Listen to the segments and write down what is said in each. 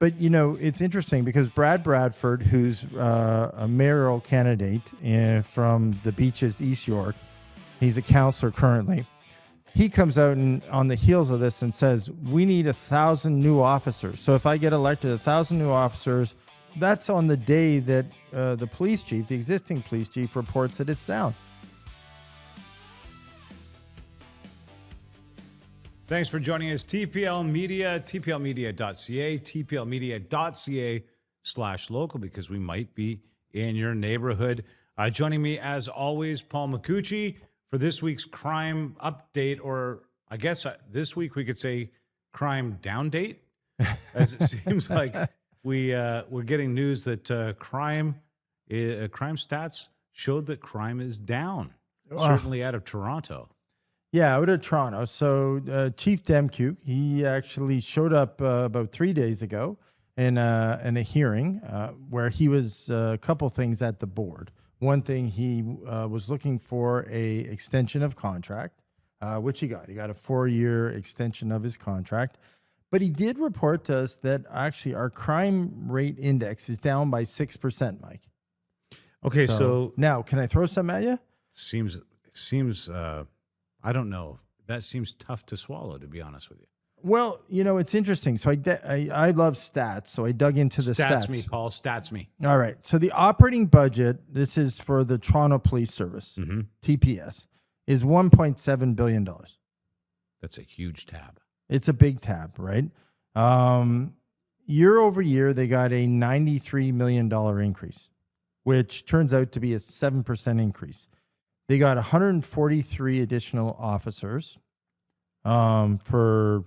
But, it's interesting because Brad Bradford, who's a mayoral candidate from the Beaches, East York, he's a councillor currently. He comes out and on the heels of this and says, we need 1,000 new officers. So if I get elected, 1,000 new officers, that's on the day that the police chief, the existing police chief, reports that it's down. Thanks for joining us. TPL Media, TPLMedia.ca, TPLMedia.ca/local, because we might be in your neighborhood. Joining me, as always, Paul Micucci for this week's crime update, or I guess this week we could say crime down date, as it seems like we're getting news that crime stats showed that crime is down, certainly out of Toronto. Yeah, out of Toronto. So Chief Demchuk, he actually showed up about 3 days ago in a hearing where he was a couple things at the board. One thing, he was looking for a extension of contract, which he got. He got a 4-year extension of his contract. But he did report to us that actually our crime rate index is down by 6%, Mike. Okay, so now can I throw some at you? Seems I don't know. That seems tough to swallow, to be honest with you. Well, it's interesting. So I love stats. So I dug into the stats. Stats me, Paul. Stats me. All right. So the operating budget, this is for the Toronto Police Service, TPS, is $1.7 billion. That's a huge tab. It's a big tab, right? Year over year, they got a $93 million increase, which turns out to be a 7% increase. They got 143 additional officers for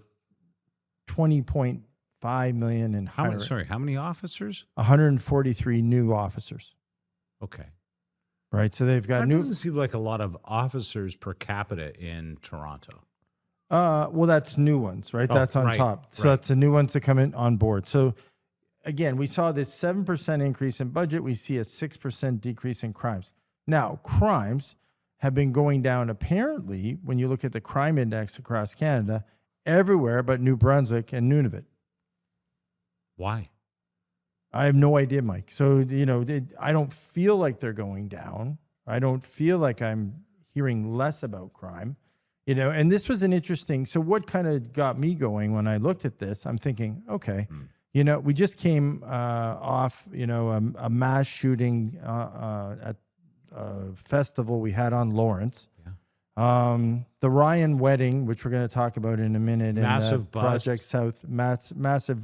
$20.5 million in hiring. How many officers? 143 new officers. Okay. Right. So they've got That doesn't seem like a lot of officers per capita in Toronto. Well, that's new ones, right? That's on top. So that's the new ones that come in on board. So again, we saw this 7% increase in budget. We see a 6% decrease in crimes. Now, crimes have been going down, apparently, when you look at the crime index across Canada, everywhere but New Brunswick and Nunavut. Why? I have no idea, Mike. So, I don't feel like they're going down. I don't feel like I'm hearing less about crime, and this was an interesting, so what kind of got me going when I looked at this, I'm thinking, okay, we just came off, a mass shooting at festival we had on Lawrence. The Ryan wedding, which we're going to talk about in a minute. Massive bust. Project South, massive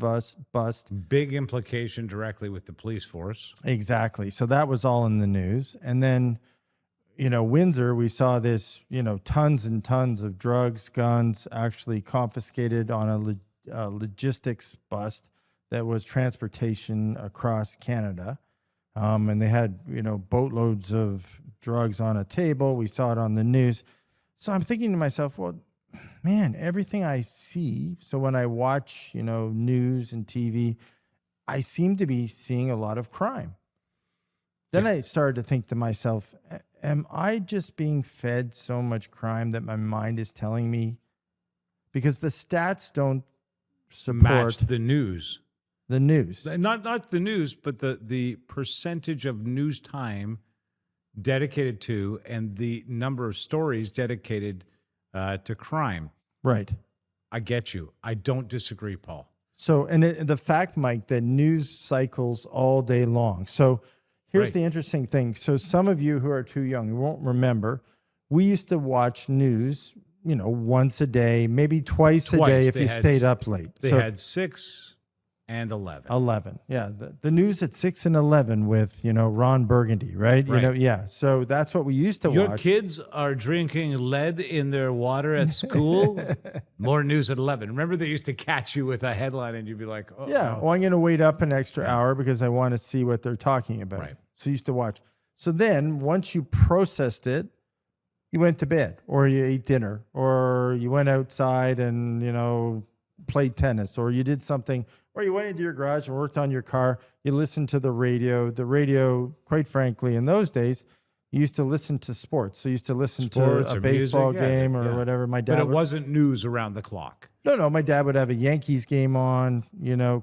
bust. Big implication directly with the police force. Exactly. So that was all in the news. And then, Windsor, we saw this, tons and tons of drugs, guns actually confiscated on a logistics bust that was transportation across Canada. And they had, boatloads of drugs on a table. We saw it on the news. So I'm thinking to myself, well, man, everything I see. So when I watch, news and TV, I seem to be seeing a lot of crime. Then I started to think to myself, am I just being fed so much crime that my mind is telling me? Because the stats don't support match the news. The news. Not the news, but the percentage of news time dedicated to and the number of stories dedicated to crime. Right. I get you. I don't disagree, Paul. So, and the fact, Mike, that news cycles all day long. So here's the interesting thing. So some of you who are too young, you won't remember, we used to watch news, once a day, maybe twice a day if you stayed up late. They had 6 and 11. 11. Yeah. The news at 6 and 11 with, Ron Burgundy, right? Yeah. So that's what we used to watch. Your kids are drinking lead in their water at school. More news at 11. Remember they used to catch you with a headline and you'd be like, oh. Yeah. Well, I'm going to wait up an extra hour because I want to see what they're talking about. Right. So you used to watch. So then once you processed it, you went to bed or you ate dinner or you went outside and, played tennis or you did something. Or you went into your garage and worked on your car. You listened to the radio. The radio, quite frankly, in those days, you used to listen to sports. So you used to listen Sports to a or baseball music, yeah, game or yeah. whatever. My dad But it would, wasn't news around the clock. no, my dad would have a Yankees game on,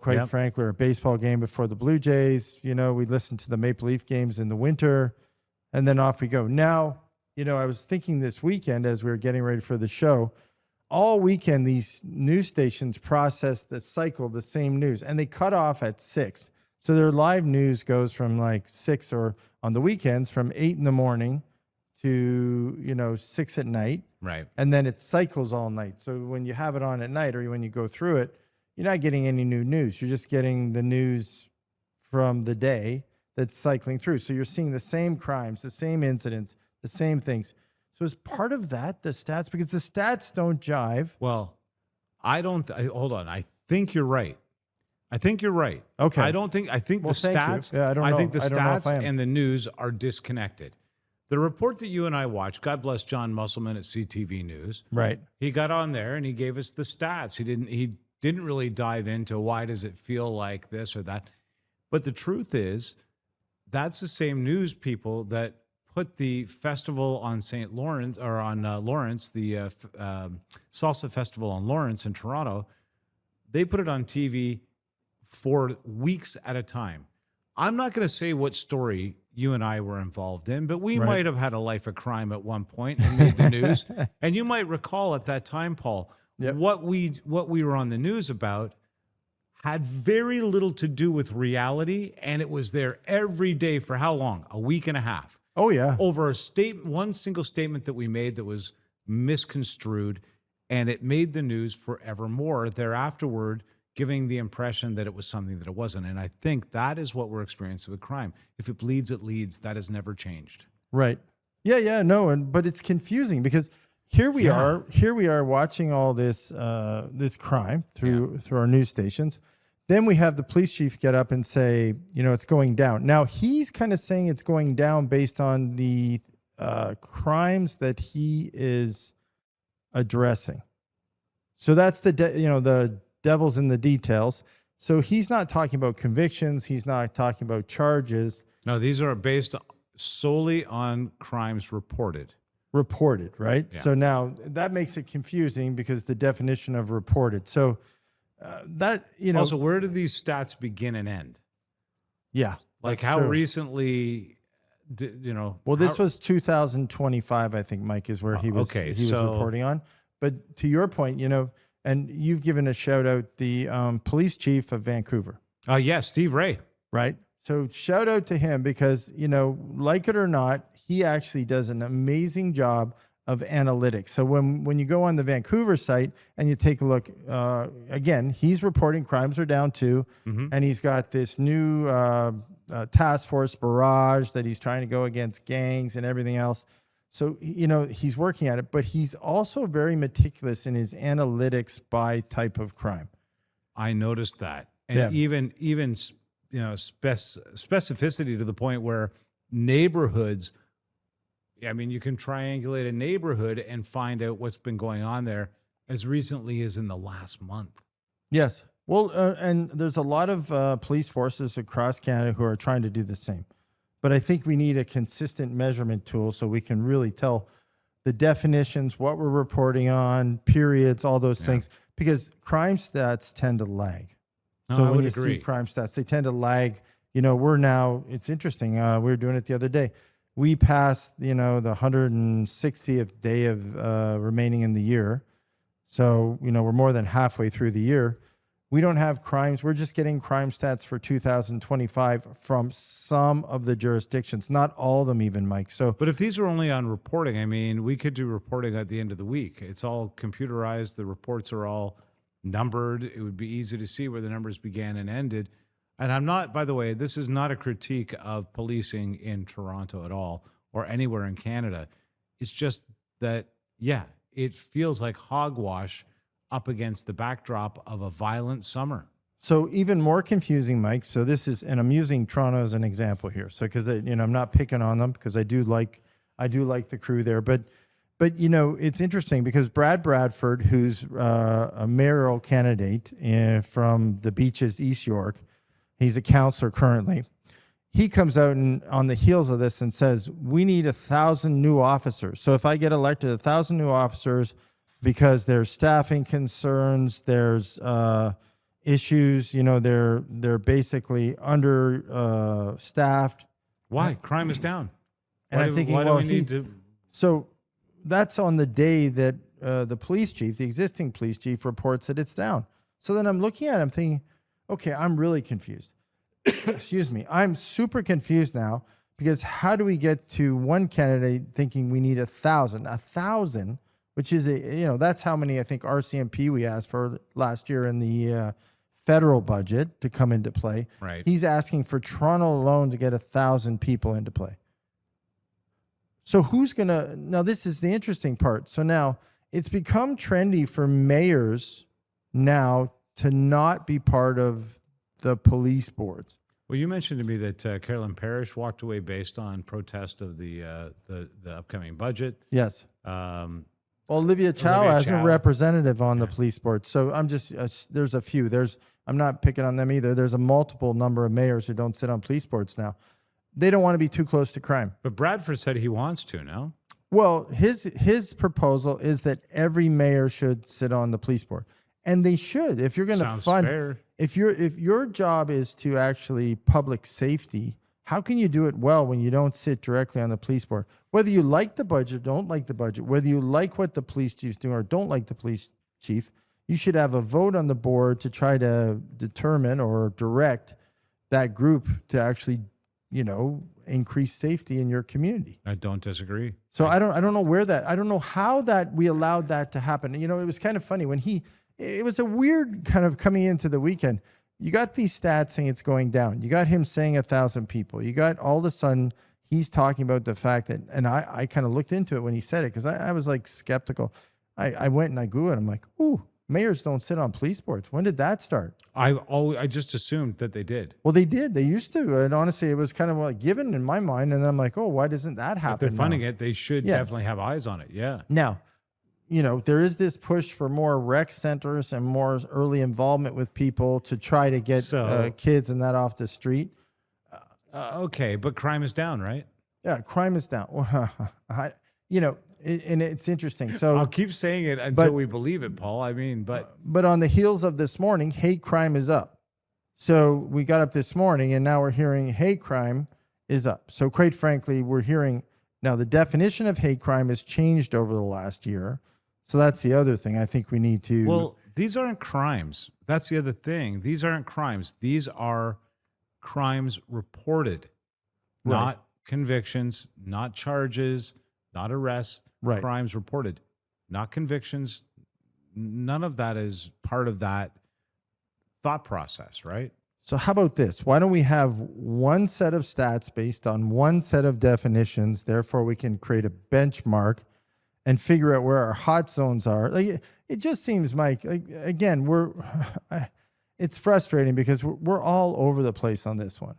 quite Yep. frankly, or a baseball game before the Blue Jays. We'd listen to the Maple Leaf games in the winter, and then off we go. Now, I was thinking this weekend as we were getting ready for the show, all weekend, these news stations process the same news, and they cut off at 6. So their live news goes from like 6, or on the weekends from 8 in the morning to, 6 at night. Right. And then it cycles all night. So when you have it on at night or when you go through it, you're not getting any new news. You're just getting the news from the day that's cycling through. So you're seeing the same crimes, the same incidents, the same things. So is part of that the stats? Because the stats don't jive. Well, I don't. Hold on. I think you're right. Okay. I think the thank you. stats. Yeah, I don't know. think the I don't know if stats I am. and the news are disconnected. The report that you and I watched, God bless John Musselman at CTV News. Right. He got on there and he gave us the stats. He didn't really dive into why does it feel like this or that. But the truth is, that's the same news people that put the festival on St. Lawrence, or on Lawrence, the Salsa Festival on Lawrence in Toronto. They put it on TV for weeks at a time. I'm not going to say what story you and I were involved in, but we Right. might have had a life of crime at one point and made the news. And you might recall at that time, Paul, Yep. what we were on the news about had very little to do with reality, and it was there every day for how long? A week and a half. Oh, yeah. Over one single statement that we made that was misconstrued, and it made the news forevermore thereafterward, giving the impression that it was something that it wasn't. And I think that is what we're experiencing with crime. If it bleeds, it leads. That has never changed. Right. Yeah, no, but it's confusing because here we are watching all this this crime through our news stations. Then we have the police chief get up and say, it's going down. Now he's kind of saying it's going down based on the crimes that he is addressing. So that's the devil's in the details. So he's not talking about convictions. He's not talking about charges. No, these are based solely on crimes reported. Reported, right? Yeah. So now that makes it confusing because the definition of reported. So Also, where do these stats begin and end? Yeah. Like that's how true. recently, Well, this was 2025, I think, Mike, is where he was reporting on. But to your point, and you've given a shout out the police chief of Vancouver. Yes, Steve Ray. Right. So shout out to him because, like it or not, he actually does an amazing job of analytics. So when you go on the Vancouver site and you take a look, again, he's reporting crimes are down too. Mm-hmm. And he's got this new task force barrage that he's trying to go against gangs and everything else. So, he's working at it, but he's also very meticulous in his analytics by type of crime. I noticed that. And even specificity to the point where neighborhoods, you can triangulate a neighborhood and find out what's been going on there as recently as in the last month. Yes. Well, and there's a lot of police forces across Canada who are trying to do the same. But I think we need a consistent measurement tool so we can really tell the definitions, what we're reporting on, periods, all those things, because crime stats tend to lag. No, So I when would you agree. see crime stats, they tend to lag. We're now, it's interesting. We were doing it the other day. We passed, the 160th day of remaining in the year. So, we're more than halfway through the year. We don't have crimes. We're just getting crime stats for 2025 from some of the jurisdictions, not all of them even, Mike. So, But if these are only on reporting, we could do reporting at the end of the week. It's all computerized. The reports are all numbered. It would be easy to see where the numbers began and ended. And I'm not, by the way, this is not a critique of policing in Toronto at all or anywhere in Canada. It's just that, it feels like hogwash up against the backdrop of a violent summer. So even more confusing, Mike. So this is, and I'm using Toronto as an example here. So because I'm not picking on them because I do like the crew there, but it's interesting because Brad Bradford, who's a mayoral candidate from the Beaches, East York, he's a councillor currently. he comes out and on the heels of this and says, we need 1,000 new officers. So if I get elected, 1,000 new officers, because there's staffing concerns, there's issues, they're basically under staffed. Why? Crime is down. And I'm thinking, why do well, we need to? so that's on the day that the police chief, the existing police chief, reports that it's down. So then I'm looking at it, I'm thinking, okay, I'm really confused. Excuse me. I'm super confused now, because how do we get to one candidate thinking we need 1,000, which is that's how many, I think, RCMP we asked for last year in the federal budget to come into play. Right. He's asking for Toronto alone to get 1,000 people into play. So who's going to, now this is the interesting part. So now it's become trendy for mayors now to not be part of the police boards. Well, you mentioned to me that Carolyn Parrish walked away based on protest of the upcoming budget. Yes. Well, Olivia Chow as a representative on the police board. So I'm just, there's a few. I'm not picking on them either. There's a multiple number of mayors who don't sit on police boards now. They don't want to be too close to crime. But Bradford said he wants to, no? Well, his proposal is that every mayor should sit on the police board. And they should. If you're going to fund, fair. if your job is to actually public safety, how can you do it well when you don't sit directly on the police board? Whether you like the budget, don't like the budget, whether you like what the police chief's doing or don't like the police chief, you should have a vote on the board to try to determine or direct that group to actually, increase safety in your community. I don't disagree. So I don't know I don't know how that we allowed that to happen. It was kind of funny when it was a weird kind of coming into the weekend. You got these stats saying it's going down. You got him saying 1,000 people. You got all of a sudden he's talking about the fact that, and I kind of looked into it when he said it because I was like skeptical. I went and I Googled it. I'm like, ooh, mayors don't sit on police boards. When did that start? I just assumed that they did. Well, they did. They used to. And honestly, it was kind of like given in my mind. And then I'm like, oh, why doesn't that happen? If they're funding it, they should definitely have eyes on it. Yeah. Now, there is this push for more rec centers and more early involvement with people to try to get kids and that off the street. Okay, but crime is down, right? Yeah, crime is down. And it's interesting. So I'll keep saying it until we believe it, Paul. But on the heels of this morning, hate crime is up. So we got up this morning and now we're hearing hate crime is up. So quite frankly, we're hearing now the definition of hate crime has changed over the last year. So that's the other thing I think we need to. Well, these aren't crimes. That's the other thing. These aren't crimes. These are crimes reported, not convictions, not charges, not arrests. Right. Crimes reported, not convictions. None of that is part of that thought process, right? So how about this? Why don't we have one set of stats based on one set of definitions? Therefore, we can create a benchmark and figure out where our hot zones are. Like it just seems, Mike, again, it's frustrating because we're all over the place on this one.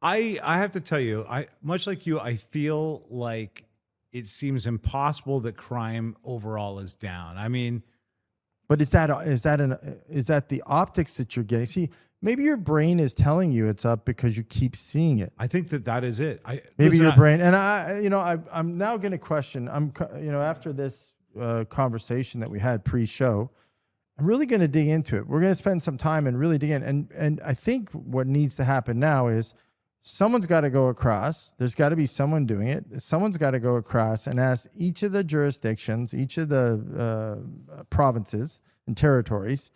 I have to tell you, much like you, I feel like it seems impossible that crime overall is down. But is that the optics that you're getting? See, maybe your brain is telling you it's up because you keep seeing it. I think that is it. Brain, and I'm now going to question. After this conversation that we had pre-show, I'm really going to dig into it. We're going to spend some time and really dig in. And I think what needs to happen now is someone's got to go across. There's got to be someone doing it. Someone's got to go across and ask each of the jurisdictions, each of the provinces and territories,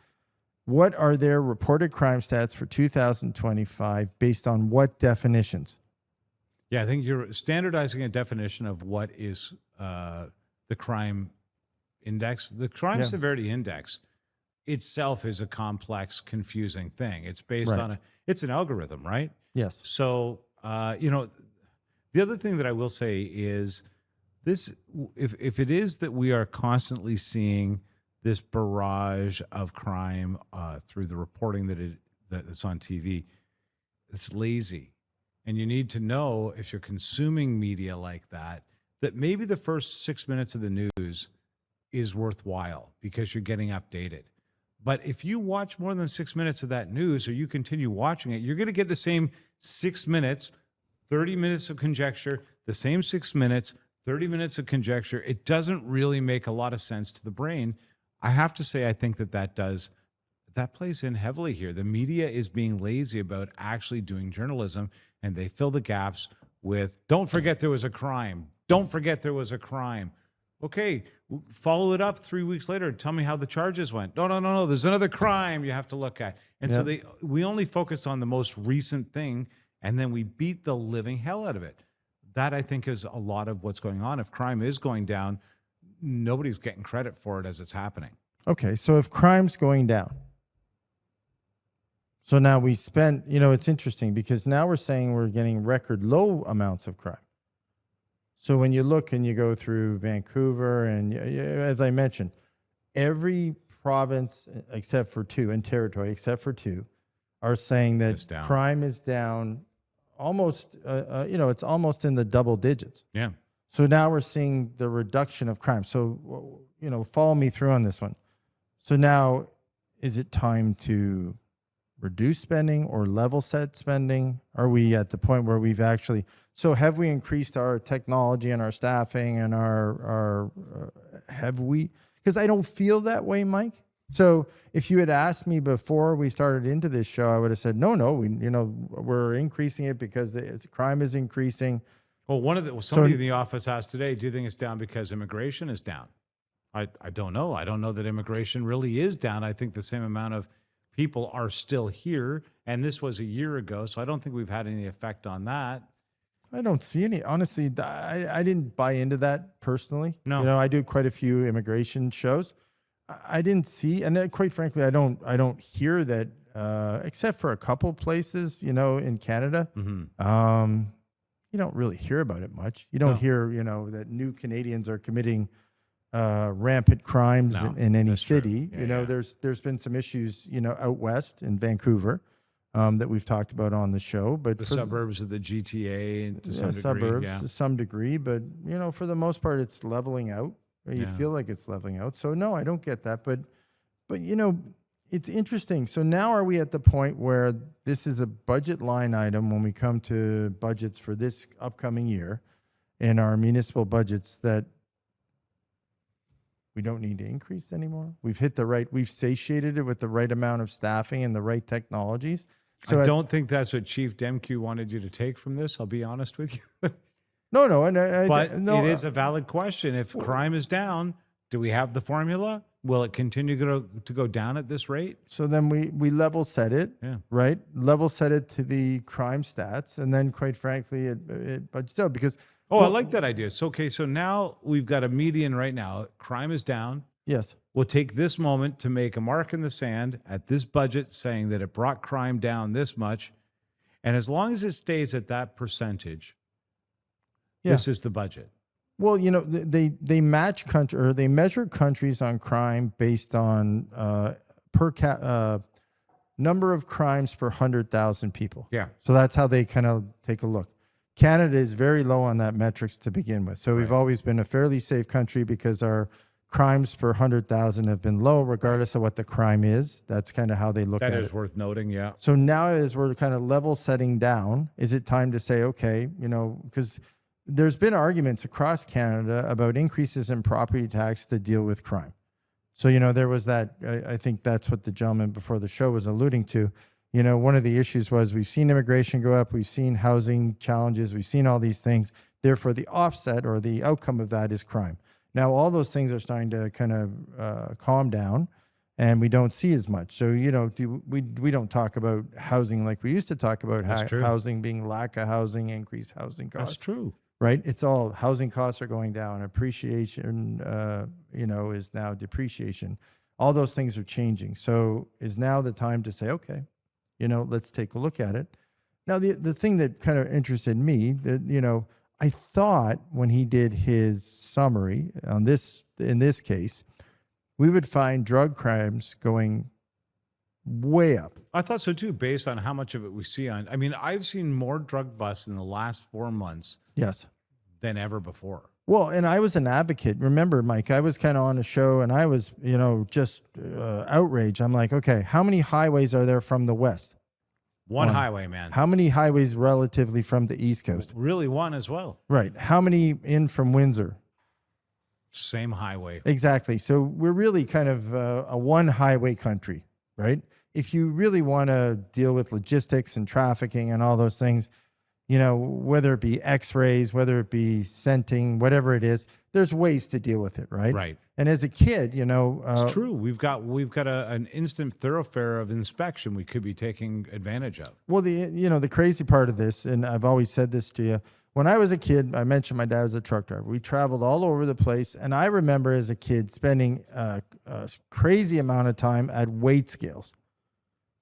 what are their reported crime stats for 2025 based on what definitions? Yeah, I think you're standardizing a definition of what is the crime index. The Crime Severity Index itself is a complex, confusing thing. It's based on it's an algorithm, right? Yes. So, the other thing that I will say is this: if it is that we are constantly seeing this barrage of crime through the reporting that's on TV, it's lazy, and you need to know if you're consuming media like that maybe the first 6 minutes of the news is worthwhile because you're getting updated. But if you watch more than 6 minutes of that news or you continue watching it, you're going to get the same 6 minutes, 30 minutes of conjecture, the same 6 minutes, 30 minutes of conjecture. It doesn't really make a lot of sense to the brain. I have to say, I think that plays in heavily here. The media is being lazy about actually doing journalism, and they fill the gaps with, don't forget there was a crime. Don't forget there was a crime. Okay, follow it up 3 weeks later. Tell me how the charges went. No. There's another crime you have to look at. And so we only focus on the most recent thing, and then we beat the living hell out of it. That, I think, is a lot of what's going on. If crime is going down, nobody's getting credit for it as it's happening. Okay, so if crime's going down, so now we spent, it's interesting because now we're saying we're getting record low amounts of crime. So when you look and you go through Vancouver and, as I mentioned, every province except for two and territory except for two are saying that crime is down almost, it's almost in the double digits. Yeah. So now we're seeing the reduction of crime. So, follow me through on this one. So now is it time to reduce spending or level set spending? Are we at the point where we've actually, so have we increased our technology and our staffing and have we, because I don't feel that way, Mike. So if you had asked me before we started into this show, I would have said, no, we're increasing it because crime is increasing. Well, somebody in the office asked today, do you think it's down because immigration is down? I don't know. I don't know that immigration really is down. I think the same amount of people are still here, and this was a year ago, so I don't think we've had any effect on that. I don't see any. Honestly, I didn't buy into that personally. No. I do quite a few immigration shows. I didn't see, and quite frankly, I don't hear that, except for a couple places, in Canada. Mm-hmm. You don't really hear about it much. You don't hear, that new Canadians are committing rampant crimes in any city. There's been some issues, out west in Vancouver that we've talked about on the show. But the suburbs of the GTA to some degree. Suburbs to some degree. But, for the most part, it's leveling out. You feel like it's leveling out. So, no, I don't get that. But it's interesting. So now are we at the point where this is a budget line item when we come to budgets for this upcoming year in our municipal budgets that we don't need to increase anymore? We've satiated it with the right amount of staffing and the right technologies. So I don't think that's what Chief Demke wanted you to take from this. I'll be honest with you. No. But it is a valid question. If crime is down, do we have the formula? Will it continue to go down at this rate? So then we level set it, right? Level set it to the crime stats. And then, quite frankly, but still, because... I like that idea. So, okay, so now we've got a median right now. Crime is down. Yes. We'll take this moment to make a mark in the sand at this budget saying that it brought crime down this much. And as long as it stays at that percentage, this is the budget. Well, they match country, or they measure countries on crime based on number of crimes per 100,000 people. Yeah. So that's how they kind of take a look. Canada is very low on that metrics to begin with. So we've always been a fairly safe country because our crimes per 100,000 have been low, regardless of what the crime is. That's kind of how they look at it. That is worth noting, yeah. So now as we're kind of level setting down, is it time to say, okay, because there's been arguments across Canada about increases in property tax to deal with crime. So, there was that, I think that's what the gentleman before the show was alluding to. One of the issues was we've seen immigration go up, we've seen housing challenges, we've seen all these things. Therefore, the offset or the outcome of that is crime. Now, all those things are starting to kind of calm down, and we don't see as much. So, we don't talk about housing like we used to talk about housing being lack of housing, increased housing costs. That's true. Right? It's all housing costs are going down. Appreciation, is now depreciation. All those things are changing. So is now the time to say, okay, let's take a look at it. Now, the thing that kind of interested me, that, I thought when he did his summary on in this case, we would find drug crimes going way up. I thought so too, based on how much of it we see on. I mean, I've seen more drug busts in the last 4 months yes, than ever before. Well, and I was an advocate. Remember, Mike, I was kind of on a show and I was, just outraged. I'm like, okay, how many highways are there from the west? One highway, man. How many highways relatively from the east coast? Really one as well. Right. How many in from Windsor? Same highway. Exactly. So we're really kind of a one highway country, right? If you really want to deal with logistics and trafficking and all those things, whether it be x-rays, whether it be scenting, whatever it is, there's ways to deal with it, right? Right. And as a kid, it's true. We've got an instant thoroughfare of inspection we could be taking advantage of. Well, the crazy part of this, and I've always said this to you, when I was a kid, I mentioned my dad was a truck driver. We traveled all over the place, and I remember as a kid spending a crazy amount of time at weight scales.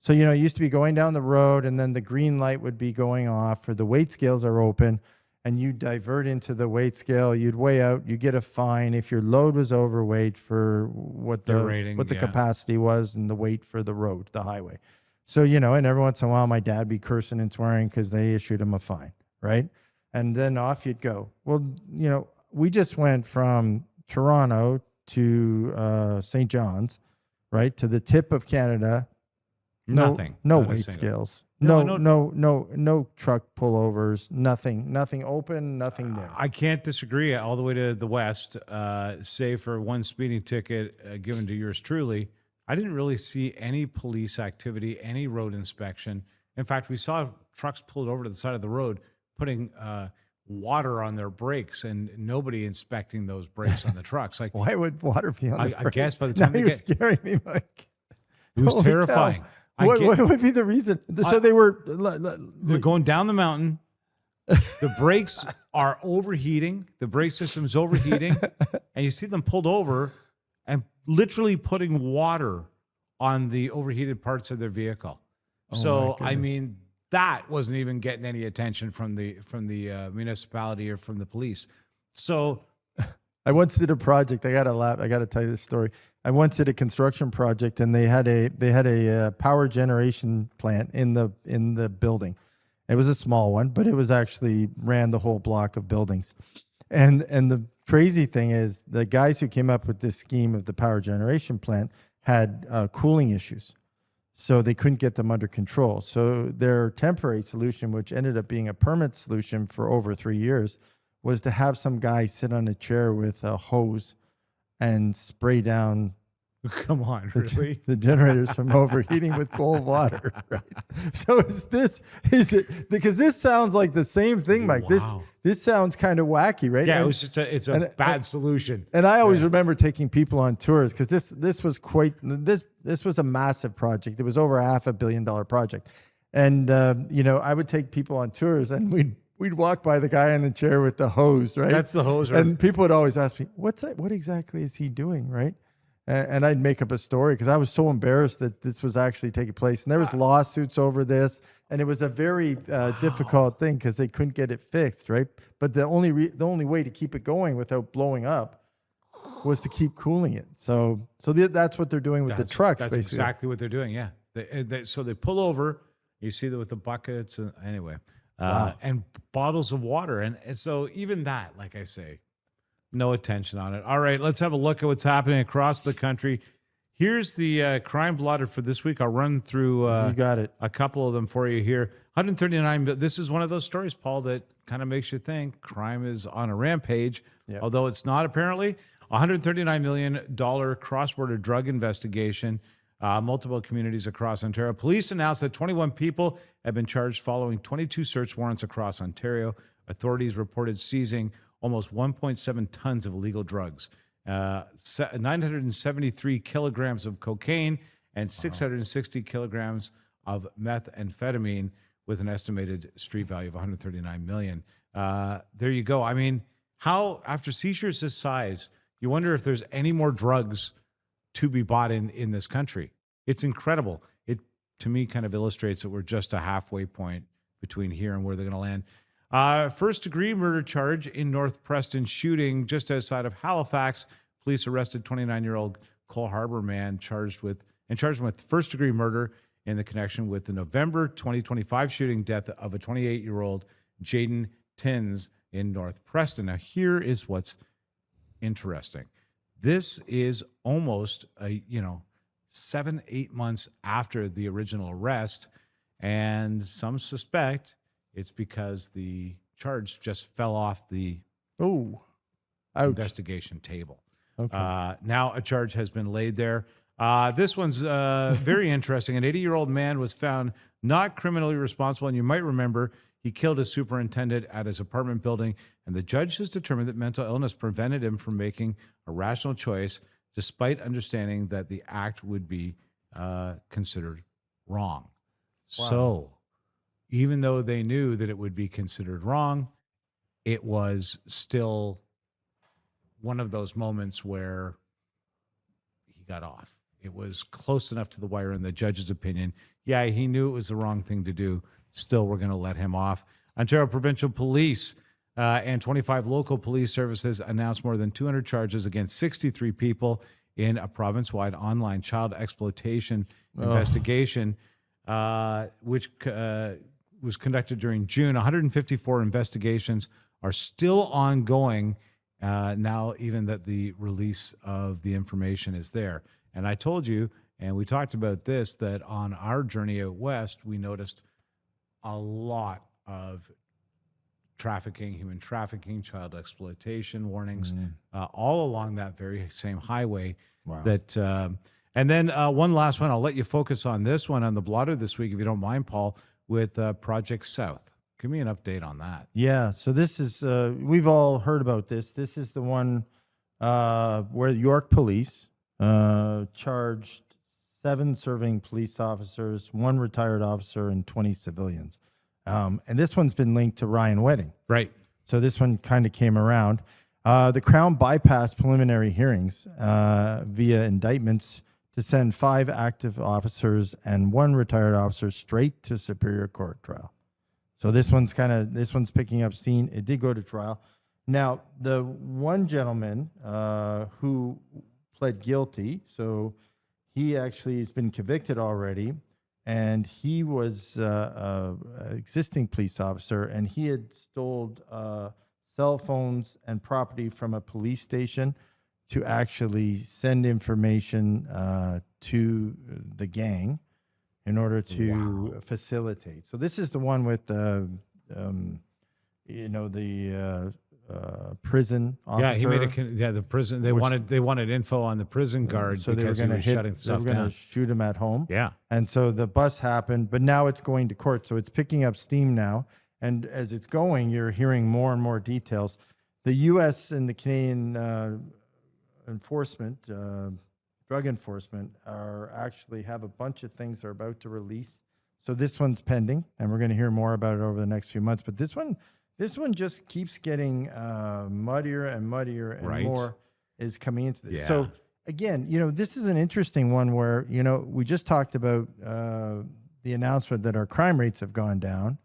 So, it used to be going down the road and then the green light would be going off or the weight scales are open and you divert into the weight scale. You'd weigh out, you get a fine if your load was overweight for what the rating, what the capacity was and the weight for the road, the highway. So, and every once in a while my dad would be cursing and swearing because they issued him a fine, right? And then off you'd go. Well, we just went from Toronto to St. John's, right, to the tip of Canada. Nothing. No weight scales. No truck pullovers. Nothing open. Nothing there. I can't disagree. All the way to the west, save for one speeding ticket given to yours truly, I didn't really see any police activity, any road inspection. In fact, we saw trucks pulled over to the side of the road, putting water on their brakes, and nobody inspecting those brakes on the trucks. Like, why would water be on the brakes? I guess by the time you're scaring me, Mike. It was terrifying. What would be the reason? So they're going down the mountain. The brakes are overheating. The brake system's overheating. And you see them pulled over and literally putting water on the overheated parts of their vehicle. So, I mean, that wasn't even getting any attention from the municipality or from the police. So I once did a project. I got to tell you this story. I once did a construction project, and they had a power generation plant in the building. It was a small one, but it was actually ran the whole block of buildings. And the crazy thing is, the guys who came up with this scheme of the power generation plant had cooling issues, so they couldn't get them under control. So their temporary solution, which ended up being a permanent solution for over 3 years, was to have some guy sit on a chair with a hose and spray down Come on, really? The generators from overheating with cold water, right? So is it because this sounds like the same thing, Mike? Wow. This sounds kind of wacky, right? Yeah, and, it was just it's a bad solution. And I always remember taking people on tours because this was this was a massive project. It was over $500 million project, and I would take people on tours and we'd walk by the guy in the chair with the hose, right? That's the hose, right? And people would always ask me, "What's that? What exactly is he doing?" Right? And I'd make up a story because I was so embarrassed that this was actually taking place. And there was lawsuits over this, and it was a very difficult thing because they couldn't get it fixed, right? But the only way to keep it going without blowing up was to keep cooling it. So that's what they're doing with the trucks. That's basically. Exactly what they're doing. Yeah. So they pull over. You see that with the buckets. Anyway, and bottles of water. And so even that, like I say, no attention on it. All right, let's have a look at what's happening across the country. Here's the crime blotter for this week. I'll run through you got it. A couple of them for you here. 139. This is one of those stories, Paul, that kind of makes you think crime is on a rampage, although it's not apparently. $139 million cross-border drug investigation, multiple communities across Ontario. Police announced that 21 people have been charged following 22 search warrants across Ontario. Authorities reported seizing almost 1.7 tons of illegal drugs, 973 kilograms of cocaine, and 660 kilograms of methamphetamine with an estimated street value of $139 million. There you go. I mean, how, after seizures this size, you wonder if there's any more drugs to be bought in this country. It's incredible. It, to me, kind of illustrates that we're just a halfway point between here and where they're going to land. First-degree murder charge in North Preston shooting just outside of Halifax. Police arrested 29-year-old Cole Harbour man charged with first-degree murder in the connection with the November 2025 shooting death of a 28-year-old Jaden Tins in North Preston. Now, here is what's interesting. This is almost 7-8 months after the original arrest, and some suspect it's because the charge just fell off the Oh, ouch. investigation table. Okay. Now a charge has been laid there. This one's very interesting. An 80-year-old man was found not criminally responsible, and you might remember he killed a superintendent at his apartment building, and the judge has determined that mental illness prevented him from making a rational choice, despite understanding that the act would be considered wrong. Wow. So, even though they knew that it would be considered wrong, it was still one of those moments where he got off. It was close enough to the wire in the judge's opinion. Yeah, he knew it was the wrong thing to do. Still, we're going to let him off. Ontario Provincial Police and 25 local police services announced more than 200 charges against 63 people in a province-wide online child exploitation investigation, which was conducted during June. 154 investigations are still ongoing now, even that the release of the information is there. And I told you, and we talked about this, that on our journey out west, we noticed a lot of trafficking, human trafficking, child exploitation warnings, all along that very same highway. Wow. That, and then one last one. I'll let you focus on this one on the blotter this week, if you don't mind, Paul, with Project South. Give me an update on that. Yeah. So this is, we've all heard about this. This is the one where York Police charged 7 serving police officers, 1 retired officer, and 20 civilians. And this one's been linked to Ryan Wedding. Right. So this one kind of came around. The Crown bypassed preliminary hearings via indictments to send 5 active officers and 1 retired officer straight to Superior Court trial. So this one's picking up steam. It did go to trial. Now, the one gentleman who pled guilty, so he actually has been convicted already, and he was an existing police officer, and he had stole cell phones and property from a police station to actually send information to the gang in order to facilitate. So this is the one with the prison officer. Yeah, he made the prison. They wanted info on the prison guard, so because they were he was shutting stuff They were going down. to shoot him at home. Yeah. And so the bust happened, but now it's going to court. So it's picking up steam now. And as it's going, you're hearing more and more details. The U.S. and the Canadian drug enforcement actually have a bunch of things they're about to release. So this one's pending, and we're going to hear more about it over the next few months. But this one just keeps getting muddier and muddier, and more is coming into this. Yeah. So again, this is an interesting one where, we just talked about the announcement that our crime rates have gone down.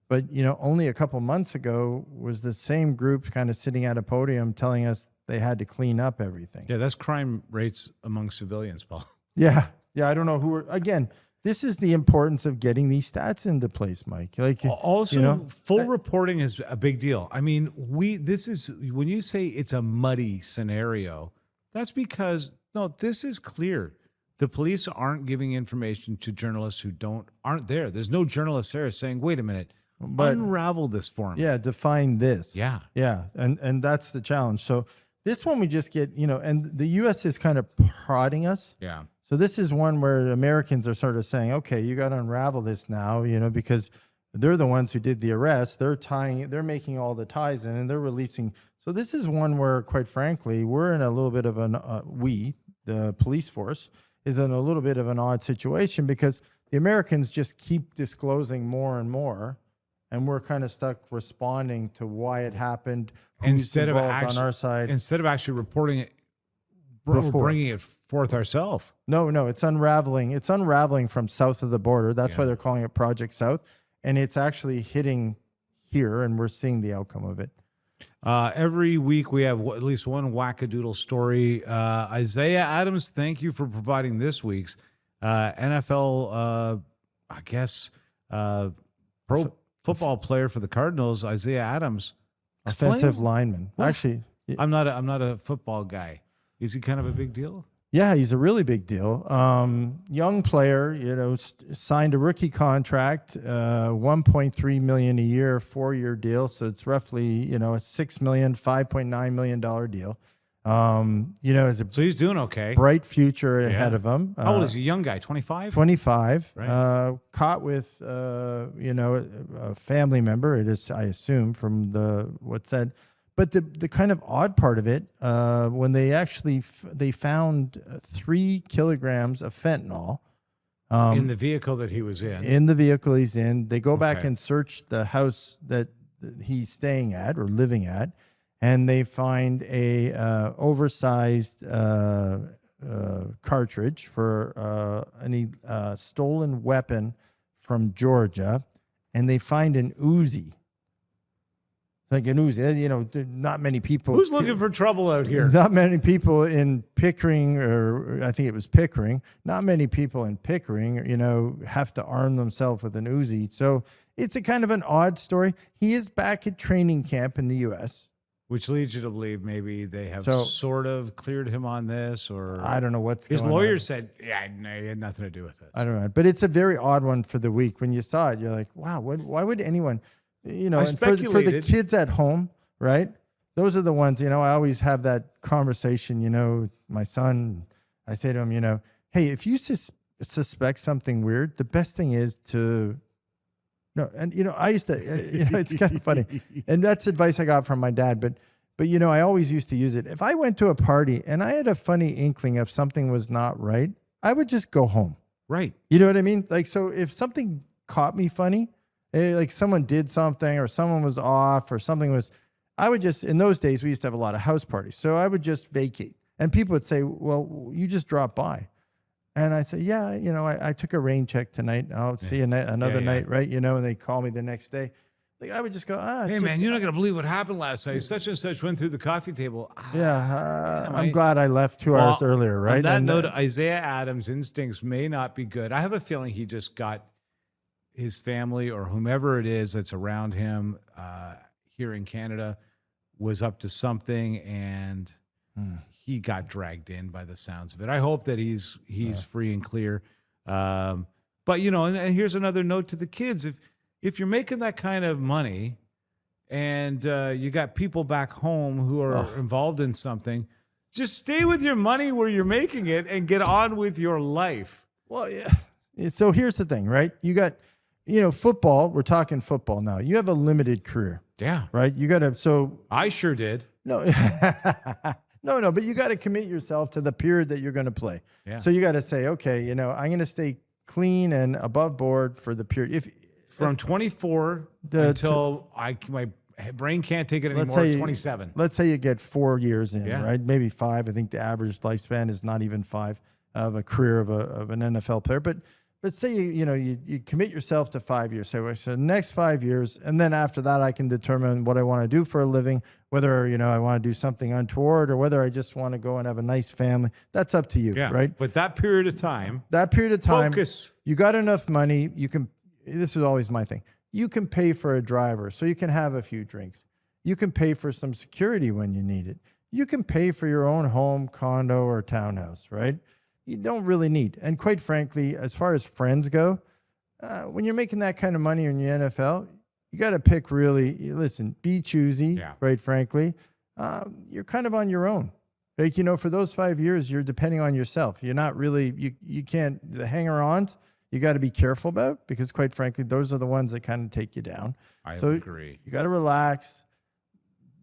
But, only a couple months ago was the same group kind of sitting at a podium telling us they had to clean up everything. Yeah, that's crime rates among civilians, Paul. Yeah. I don't know again, this is the importance of getting these stats into place, Mike. Also, full reporting is a big deal. I mean, when you say it's a muddy scenario, that's because, no, this is clear. The police aren't giving information to journalists who aren't there. There's no journalists there saying, wait a minute, unravel this for me. Yeah, define this. Yeah. Yeah, and that's the challenge. So this one we just get, and the U.S. is kind of prodding us. Yeah. So this is one where Americans are sort of saying, okay, you got to unravel this now, because they're the ones who did the arrest. They're making all the ties in, and they're releasing. So this is one where, quite frankly, we're in a little bit of the police force is in a little bit of an odd situation, because the Americans just keep disclosing more and more. And we're kind of stuck responding to why it happened, who's involved on our side. Instead of actually reporting it, we're bringing it forth ourselves. No, it's unraveling. It's unraveling from south of the border. That's why they're calling it Project South. And it's actually hitting here, and we're seeing the outcome of it. Every week we have at least one wackadoodle story. Isaiah Adams, thank you for providing this week's NFL, pro football player for the Cardinals, Isaiah Adams, offensive Explain. lineman. What? Actually, I'm not a football guy. Is he kind of a big deal? yeah, he's a really big deal. Young player, signed a rookie contract, 1.3 million a year, 4-year deal. So it's roughly, a $6 million, $5.9 million deal. Has a So he's doing okay. bright future ahead Yeah. of him. How old is he? Young guy, 25? 25. Right. Caught with, a family member. It is, I assume, from what's said. But the kind of odd part of it, when they actually they found 3 kilograms of fentanyl In the vehicle that he was in the vehicle he's in. They go back Okay. and search the house that he's staying at or living at, and they find a oversized cartridge for a stolen weapon from Georgia, and they find an Uzi. Like an Uzi, not many people. Who's looking for trouble out here? Not many people in Pickering, or I think it was Pickering. Not many people in Pickering, have to arm themselves with an Uzi. So it's a kind of an odd story. He is back at training camp in the U.S. Which leads you to believe maybe they have So- sort of cleared him on this, or I don't know what's his going lawyer on. said, yeah, no, he had nothing to do with it. I don't know, but it's a very odd one for the week. When you saw it, you're like, wow, why would anyone, and for the speculated. kids at home, right? Those are the ones, I always have that conversation, my son, I say to him, hey, if you suspect something weird, the best thing is to, no, and, I used to, it's kind of funny. And that's advice I got from my dad, but I always used to use it. If I went to a party and I had a funny inkling of something was not right, I would just go home. Right. You know what I mean? Like, so if something caught me funny, like someone did something or someone was off or something was, I would just, in those days, we used to have a lot of house parties. So I would just vacate. And people would say, well, you just dropped by. And I say, yeah, I took a rain check tonight. I'll see you another night, right? And they call me the next day. Like, I would just go, Hey, man, you're not going to believe what happened last night. Such and such went through the coffee table. I'm glad I left 2 hours earlier, right? On that note, Isaiah Adams' instincts may not be good. I have a feeling he just got his family or whomever it is that's around him here in Canada was up to something, and he got dragged in by the sounds of it. I hope that he's free and clear. But, and here's another note to the kids. If you're making that kind of money and you got people back home who are involved in something, just stay with your money where you're making it and get on with your life. Well, yeah. So here's the thing, right? You got, football. We're talking football now. You have a limited career. Yeah. Right? You got to, so. I sure did. No, no, but you got to commit yourself to the period that you're going to play. Yeah. So you got to say, okay, I'm going to stay clean and above board for the period. From 24 until my brain can't take it anymore, 27. Let's say you get 4 years in, Yeah. right?Maybe 5. I think the average lifespan is not even 5 of a career of an NFL player. But say you commit yourself to 5 years. So next 5 years, and then after that, I can determine what I want to do for a living, whether I want to do something untoward or whether I just want to go and have a nice family. That's up to you, right? But that period of time, focus. You got enough money. You can. This is always my thing. You can pay for a driver so you can have a few drinks. You can pay for some security when you need it. You can pay for your own home, condo, or townhouse, right? You don't really need. And quite frankly, as far as friends go, when you're making that kind of money in the NFL, you got to pick really, listen, be choosy, right? Frankly, you're kind of on your own. Like, for those 5 years, you're depending on yourself. You're not really, you can't, the hanger-ons, you got to be careful about, because quite frankly, those are the ones that kind of take you down. I agree. You got to relax,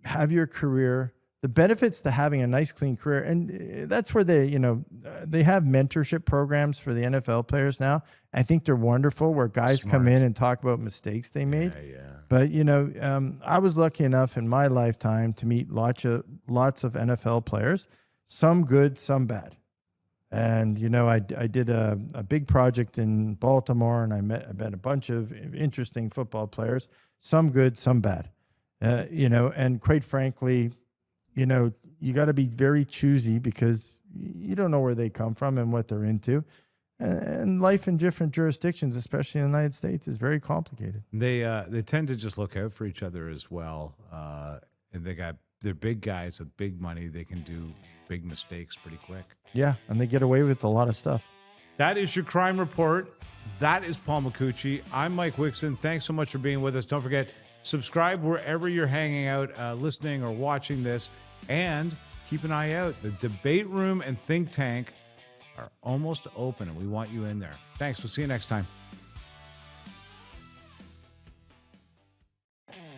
have your career. The benefits to having a nice, clean career, and that's where they have mentorship programs for the NFL players now. I think they're wonderful, where guys come in and talk about mistakes they made. Yeah. But I was lucky enough in my lifetime to meet lots of NFL players, some good, some bad. And I did a big project in Baltimore, and I met a bunch of interesting football players, some good, some bad. And quite frankly, you got to be very choosy, because you don't know where they come from and what they're into. And life in different jurisdictions, especially in the United States, is very complicated. They tend to just look out for each other as well, and they're big guys with big money. They can do big mistakes pretty quick. Yeah, and they get away with a lot of stuff. That is your crime report. That is Paul Micucci. I'm Mike Wixson. Thanks so much for being with us. Don't forget, subscribe wherever you're hanging out, listening or watching this, and keep an eye out. The debate room and think tank are almost open, and we want you in there. Thanks. We'll see you next time.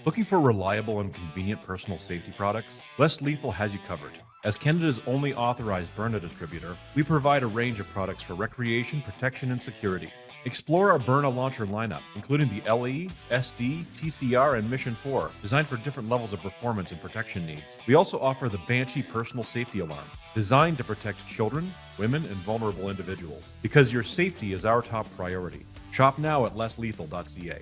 Looking for reliable and convenient personal safety products? Less Lethal has you covered. As Canada's only authorized Byrna distributor, we provide a range of products for recreation, protection, and security. Explore our Byrna launcher lineup, including the LE, SD, TCR, and Mission 4, designed for different levels of performance and protection needs. We also offer the Banshee personal safety alarm, designed to protect children, women, and vulnerable individuals. Because your safety is our top priority. Shop now at lesslethal.ca.